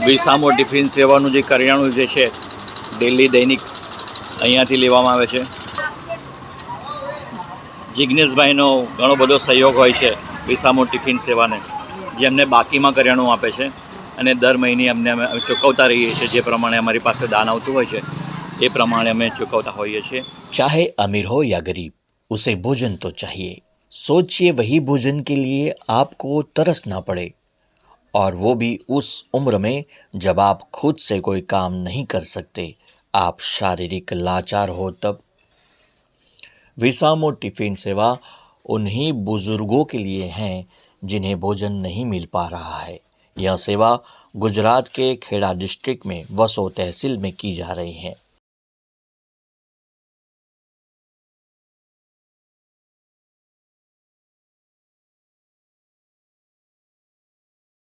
વિસામો tiffin સેવાનું જે કરિયાણું જે છે ડેલી દૈનિક અહીંયાથી લેવામાં આવે છે. જિજ્ઞેશભાઈનો ઘણો બધો સહયોગ હોય છે વિસામો ટિફિન સેવાને, જેમને બાકીમાં કરિયાણું આપે છે અને દર મહિને અમને અમે ચૂકવતા રહીએ છીએ. જે પ્રમાણે અમારી પાસે દાન આવતું હોય છે એ પ્રમાણે અમે ચૂકવતા હોઈએ છીએ. चाहे अमीर हो या गरीब, उसे भोजन तो चाहिए. सोचिए वही भोजन के लिए आपको तरस ना पड़े, और वो भी उस उम्र में जब आप खुद से कोई काम नहीं कर सकते, आप शारीरिक लाचार हो तब. विसामो टिफिन सेवा उन्हीं बुजुर्गों के लिए हैं जिन्हें भोजन नहीं मिल पा रहा है. यह सेवा गुजरात के खेड़ा डिस्ट्रिक्ट में वसो तहसील में की जा रही है.